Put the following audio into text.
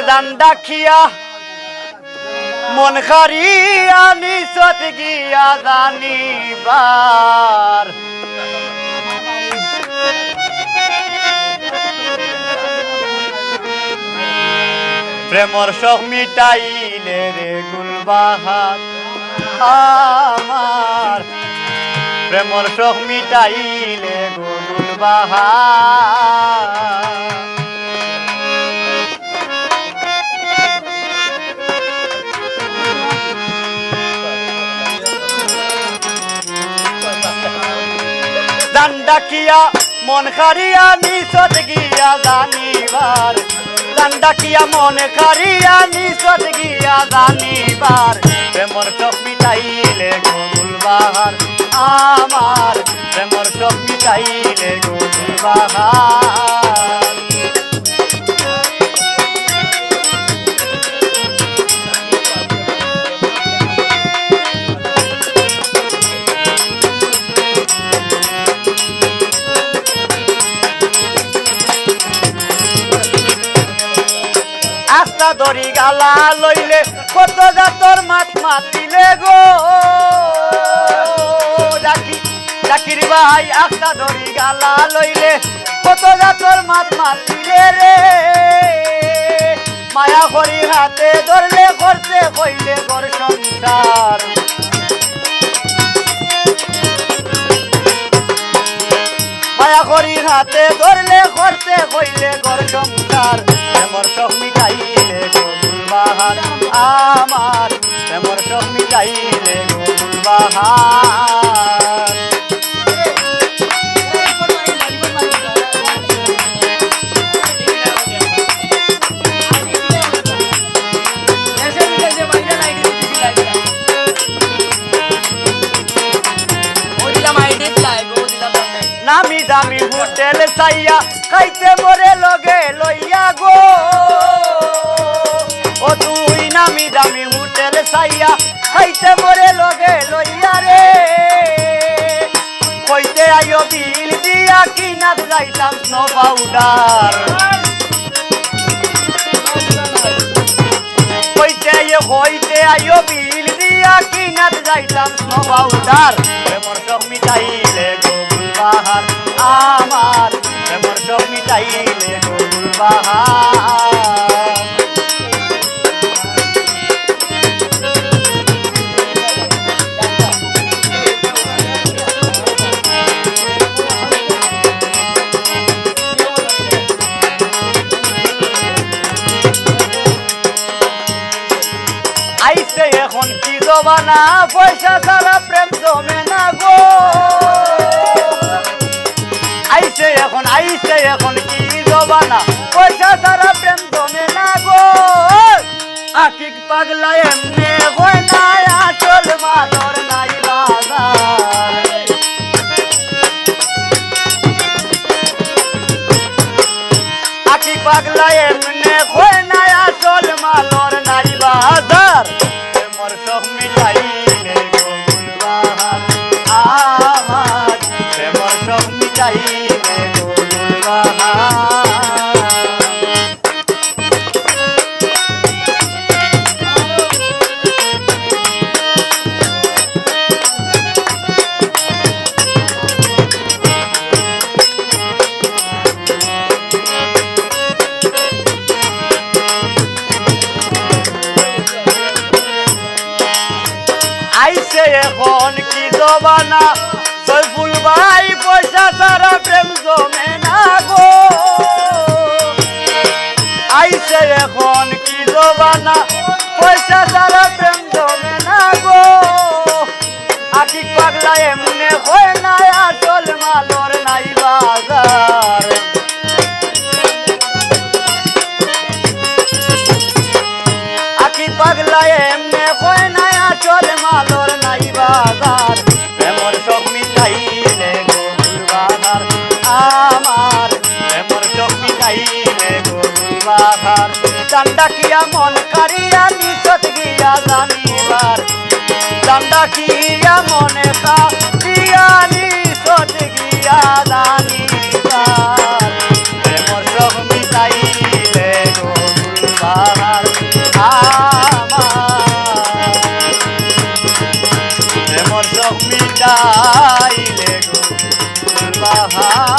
দান ডাকিয়া মন খারিয়া নিচত গিয়া জানিবার প্রেমর শখ মিটাইলে রে গুলবাহার আমার প্রেমর শখ মিটাইলে গুলবাহার দান ডাকিয়া মন খারিয়া নিচত গিয়া জানিবার দান ডাকিয়া মন খারিয়া নিচত গিয়া জানিবার প্রেমর শখ মিটাইলে গুলবাহার আমার প্রেমর শখ মিটাইলে গুলবাহার আস্তা ধরি গালা লইলে কত জাতর মাছ মাতিলে গো জাকির ভাই আস্তা ধরি গালা লইলে কত জাতর মাছ মাতিলে রে মায়া করি হাতে ধরলে করতে কইলে ঘর সংসার মায়া করি হাতে ধরলে করতে কইলে ঘর সংসার প্রেমর শখ মিটাইলে গুলবাহার আমার প্রেমর শখ মিটাইলে গুলবাহার নামি দামি হোটেল চাইয়া খাইতে মরে লগে লইয়া গো ও তুই নামি দামি হোটেল চাইয়া খাইতে মরে লগে লইয়া রে কইতে আইও বিল দিয়া কিনাত যাইতাম স্নো পাউডার কইতে আইও বিল দিয়া কিনাত যাইতাম স্নো পাউডার প্রেমর শখ মিটাইলে গুলবাহার আমার প্রেমর শখ মিটাইলে গুলবাহার আইসে এখন কি জমানা পয়সা ছাড়া প্রেম জমে না গো আইসে এখন কি জমানা পয়সা ছাড়া প্রেম জমে না গো আকিক পাগলা এমনে হয় না আসল মাদর নাই বাজার আকিক পাগলা এমনে হয় না আসল মালর নাই বাজার প্রেমর শখ মিটাইলে গুলবাহার আমার প্রেমর শখ মিটাইলে গুলবাহার আইসে এখন কি জমানা সৈফুল ভাই পয়সা ছাড়া প্রেম জমে না গো আইসে এখন কি জমানা পয়সা ছাড়া প্রেম জমে না গো আকিক পাগলা এমনে হয় না আসল মালর নাই বাজার আকিক পাগলা এমনে হয় না আসল মালর নাই বাজার প্রেমর শখ মিটাইলে গুলবাহার আমার প্রেমর শখ মিটাইলে গুলবাহার দান ডাকিয়া মন কারিয়া নিচত গিয়া জানিবার দান ডাকিয়া মনে কারিয়া নিচত গিয়া জানিবার প্রেমর শখ মিটাইলে গুলবাহার প্রেমর শখ মিটাইলে গো বাহা